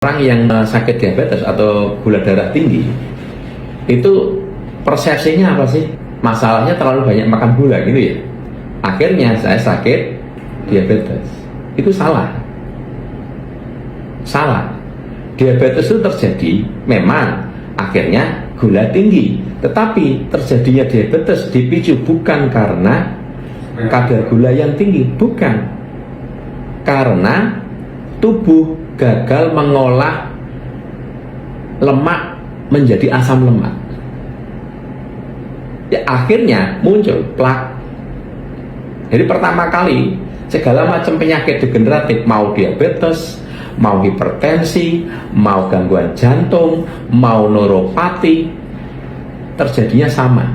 Orang yang sakit diabetes atau gula darah tinggi itu persepsinya apa sih? Masalahnya terlalu banyak makan gula gitu ya. Akhirnya saya sakit diabetes. Itu salah. Salah. Diabetes itu terjadi memang akhirnya gula tinggi, tetapi terjadinya diabetes dipicu bukan karena kadar gula yang tinggi, bukan, karena tubuh gagal mengolah lemak menjadi asam lemak. Ya, akhirnya muncul plak. Jadi pertama kali segala macam penyakit degeneratif, mau diabetes, mau hipertensi, mau gangguan jantung, mau neuropati, terjadinya sama.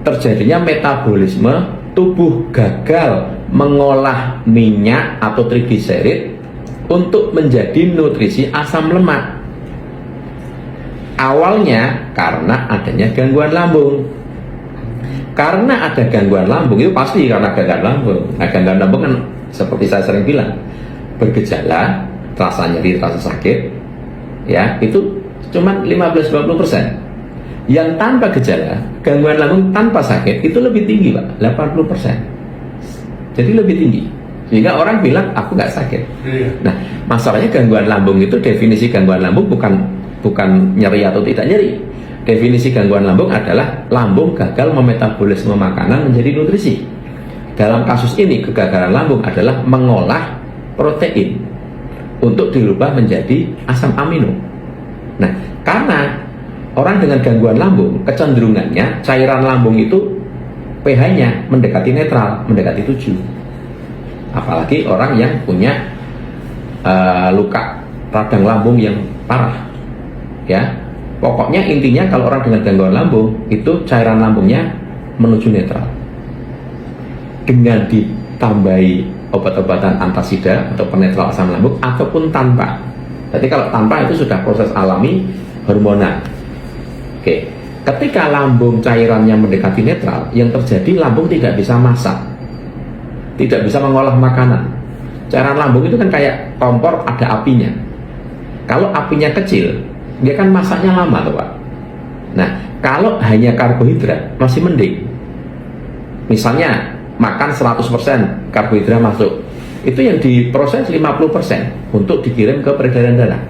Terjadinya metabolisme, tubuh gagal mengolah minyak atau trigliserid untuk menjadi nutrisi asam lemak. Awalnya karena adanya gangguan lambung. Karena ada gangguan lambung, itu pasti karena gangguan lambung. Nah, gangguan lambung kan seperti saya sering bilang, bergejala, rasa nyeri, rasa sakit, ya itu cuma 15-20%. Yang tanpa gejala, gangguan lambung tanpa sakit itu lebih tinggi, Pak, 80%. Jadi lebih tinggi. Sehingga orang bilang aku nggak sakit. Nah, masalahnya gangguan lambung itu, definisi gangguan lambung bukan nyeri atau tidak nyeri. Definisi gangguan lambung adalah lambung gagal memetabolisme makanan menjadi nutrisi. Dalam kasus ini kegagalan lambung adalah mengolah protein untuk dirubah menjadi asam amino. Nah, karena orang dengan gangguan lambung kecenderungannya cairan lambung itu pH-nya mendekati netral, mendekati 7. Apalagi orang yang punya luka radang lambung yang parah, ya. Pokoknya intinya kalau orang dengan gangguan lambung itu cairan lambungnya menuju netral. Dengan ditambahi obat-obatan antasida atau penetral asam lambung ataupun tanpa. Jadi kalau tanpa itu sudah proses alami hormonal. Oke. Ketika lambung cairannya mendekati netral, yang terjadi lambung tidak bisa masak, tidak bisa mengolah makanan. Cairan lambung itu kan kayak kompor, ada apinya. Kalau apinya kecil, dia kan masaknya lama tuh, Pak. Nah, kalau hanya karbohidrat masih mending. Misalnya makan 100% karbohidrat masuk, itu yang diproses 50% untuk dikirim ke peredaran darah.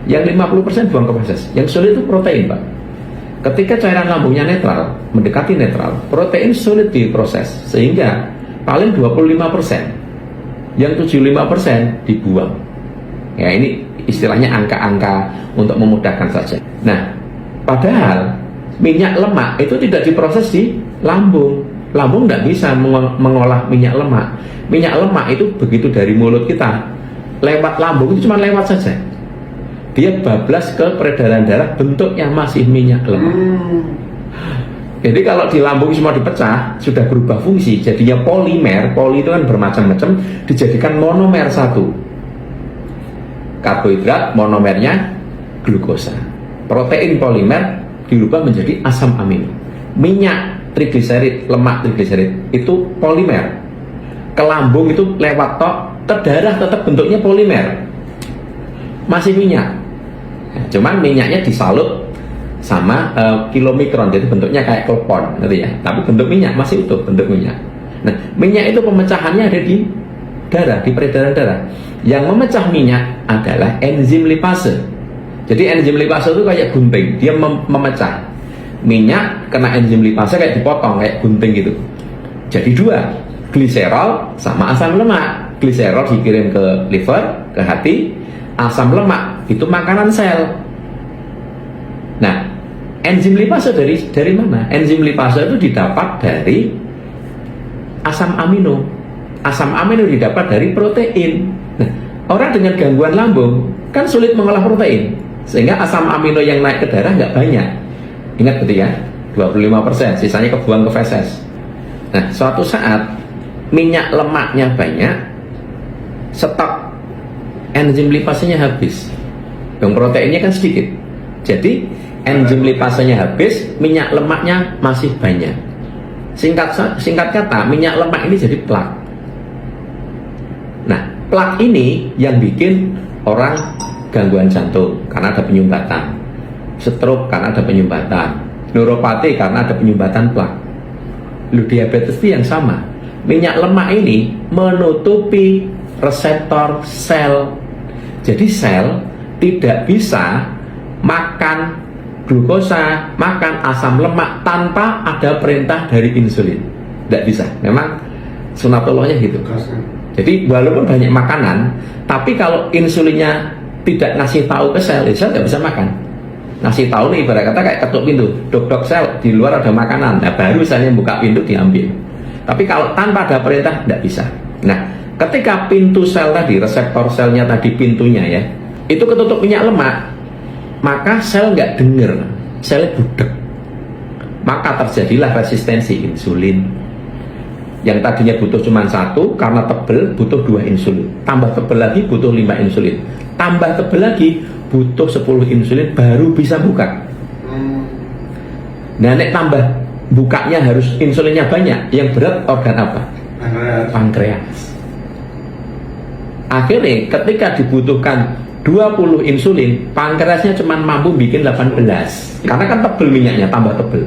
Yang 50% buang ke proses. Yang sulit itu protein, Pak. Ketika cairan lambungnya netral, mendekati netral, protein sulit diproses, sehingga paling 25%. Yang 75% dibuang. Ya, ini istilahnya angka-angka untuk memudahkan saja. Nah, padahal minyak lemak itu tidak diproses di lambung. Lambung tidak bisa mengolah minyak lemak. Minyak lemak itu begitu dari mulut kita lewat lambung itu cuma lewat saja. Dia bablas ke peredaran darah, bentuknya masih minyak lemak. Jadi kalau di lambung semua dipecah, sudah berubah fungsi, jadinya polimer. Poli itu kan bermacam-macam, dijadikan monomer satu. Karbohidrat, monomernya glukosa. Protein polimer dirubah menjadi asam amino. Minyak trigliserid, lemak trigliserid itu polimer. Ke lambung itu lewat tok, ke darah tetap bentuknya polimer. Masih minyak. Cuman minyaknya disalut sama kilomikron, jadi bentuknya kayak klepon, gitu ya. Tapi bentuk minyak masih utuh, bentuk minyak. Nah, minyak itu pemecahannya ada di darah, di peredaran darah. Yang memecah minyak adalah enzim lipase. Jadi enzim lipase itu kayak gunting, dia memecah minyak, kena enzim lipase kayak dipotong, kayak gunting gitu. Jadi dua, gliserol sama asam lemak. Gliserol dikirim ke liver, ke hati. Asam lemak itu makanan sel. Nah, enzim lipase dari mana? Enzim lipase itu didapat dari asam amino. Asam amino didapat dari protein. Nah, orang dengan gangguan lambung kan sulit mengolah protein, sehingga asam amino yang naik ke darah nggak banyak. Ingat betul ya, 25%, sisanya kebuang ke feses. Nah, suatu saat minyak lemaknya banyak, stok enzim lipasenya habis. Yang proteinnya kan sedikit. Jadi enzim lipasenya habis, minyak lemaknya masih banyak. Singkat kata, minyak lemak ini jadi plak. Nah, plak ini yang bikin orang gangguan jantung karena ada penyumbatan, stroke karena ada penyumbatan, neuropati karena ada penyumbatan plak. Diabetes itu yang sama. Minyak lemak ini menutupi reseptor sel. Jadi sel tidak bisa makan glukosa, makan asam lemak tanpa ada perintah dari insulin. Tidak bisa. Memang sunatullahnya gitu. Jadi walaupun banyak makanan, tapi kalau insulinnya tidak ngasih tahu ke sel, sel nggak bisa makan. Ngasih tahu nih, ibarat kata kayak ketuk pintu, dok sel, di luar ada makanan. Nah, baru misalnya buka pintu diambil. Tapi kalau tanpa ada perintah, tidak bisa. Nah, ketika pintu sel tadi, reseptor selnya tadi, pintunya ya, itu ketutup minyak lemak, maka sel nggak dengar, sel budek. Maka terjadilah resistensi insulin. Yang tadinya butuh cuma 1, karena tebel butuh 2 insulin. Tambah tebel lagi butuh 5 insulin. Tambah tebel lagi butuh 10 insulin baru bisa buka. Nah, nek tambah bukanya harus insulinnya banyak. Yang berat organ apa? Pankreas. Akhirnya ketika dibutuhkan 20 insulin, pankreasnya cuma mampu bikin 18. Karena kan tebel minyaknya, tambah tebel.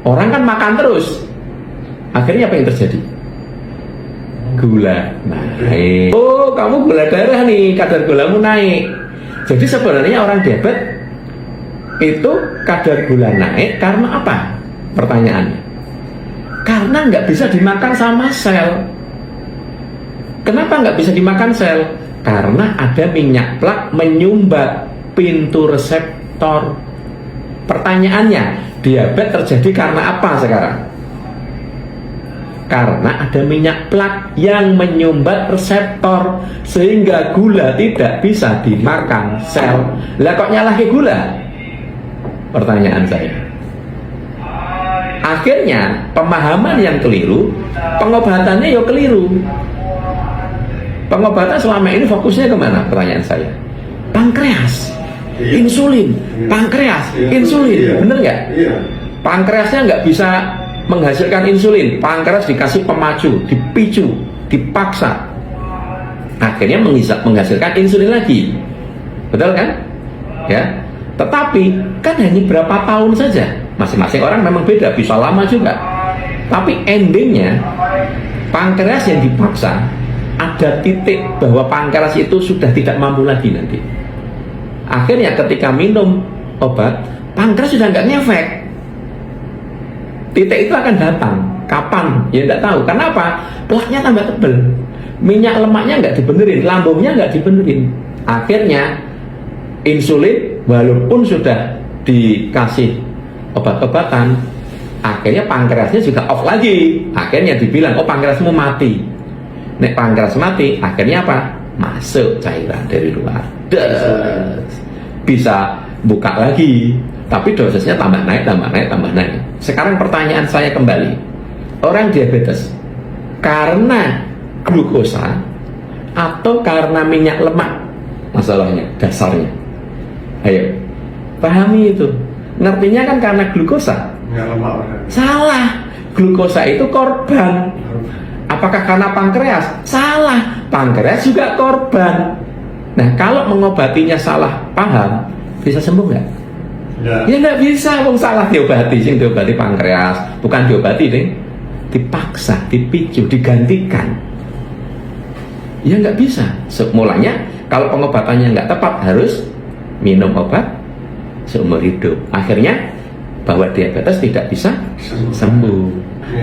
Orang kan makan terus. Akhirnya apa yang terjadi? Gula naik. Oh, kamu gula darah nih, kadar gulamu naik. Jadi sebenarnya orang diabetes itu kadar gula naik karena apa? Pertanyaannya. Karena nggak bisa dimakan sama sel. Kenapa nggak bisa dimakan sel? Karena ada minyak plak menyumbat pintu reseptor. Pertanyaannya, diabetes terjadi karena apa sekarang? Karena ada minyak plak yang menyumbat reseptor sehingga gula tidak bisa dimakan sel. Lah kok nyalahi gula? Pertanyaan saya. Akhirnya pemahaman yang keliru, pengobatannya ya keliru. Pengobatan selama ini fokusnya kemana? Pertanyaan saya. Pankreas, insulin, pankreas, insulin, bener nggak? Pankreasnya nggak bisa menghasilkan insulin, pankreas dikasih pemacu, dipicu, dipaksa, akhirnya menghasilkan insulin lagi, betul kan? Ya, tetapi kan hanya berapa tahun saja, masing-masing orang memang beda, bisa lama juga, tapi endingnya pankreas yang dipaksa ada titik bahwa pankreas itu sudah tidak mampu lagi nanti. Akhirnya ketika minum obat, pankreas sudah nggak ngefek. Titik itu akan datang. Kapan? Ya tidak tahu. Kenapa? Plaknya tambah tebel. Minyak lemaknya nggak dibenerin, lambungnya nggak dibenerin. Akhirnya insulin walaupun sudah dikasih obat-obatan, akhirnya pankreasnya juga off lagi. Akhirnya dibilang, oh pankreasmu mati. Nek pankreas mati, akhirnya apa? Masuk cairan dari luar. Bisa buka lagi. Tapi dosisnya tambah naik, tambah naik, tambah naik. Sekarang pertanyaan saya kembali. Orang diabetes karena glukosa atau karena minyak lemak? Masalahnya, dasarnya. Ayo, pahami itu. Ngertinya kan karena glukosa. Salah. Glukosa itu korban. Apakah karena pankreas? Salah. Pankreas juga korban. Nah, kalau mengobatinya salah paham, bisa sembuh nggak? Ya nggak bisa, wong salah diobati, sing diobati pankreas, bukan diobati deh, dipaksa, dipicu, digantikan. Ya nggak bisa. Mulanya kalau pengobatannya nggak tepat harus minum obat seumur hidup. Akhirnya bahwa diabetes tidak bisa sembuh.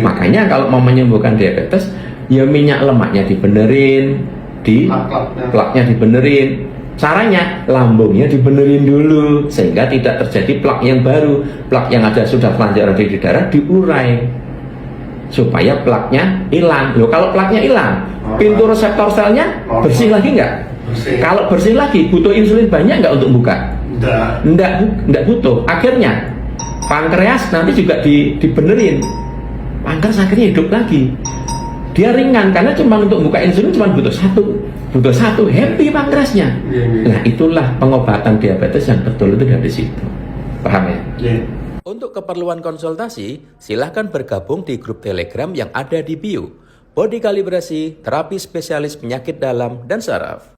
Makanya kalau mau menyembuhkan diabetes, ya minyak lemaknya dibenerin, plaknya dibenerin. Caranya lambungnya dibenerin dulu sehingga tidak terjadi plak yang baru. Plak yang ada sudah telanjang di darah diurai supaya plaknya hilang. Loh, kalau plaknya hilang, pintu reseptor selnya bersih lagi nggak? Kalau bersih lagi, butuh insulin banyak nggak untuk buka? Nggak butuh. Akhirnya pankreas nanti juga dibenerin. Pankreas akhirnya hidup lagi. Dia ringan karena cuma untuk buka insulin cuma butuh satu, happy pankreasnya. Nah, itulah pengobatan diabetes yang betul itu dari situ. Paham ya? Untuk keperluan konsultasi, silahkan bergabung di grup Telegram yang ada di bio. Body Kalibrasi, terapi spesialis penyakit dalam dan saraf.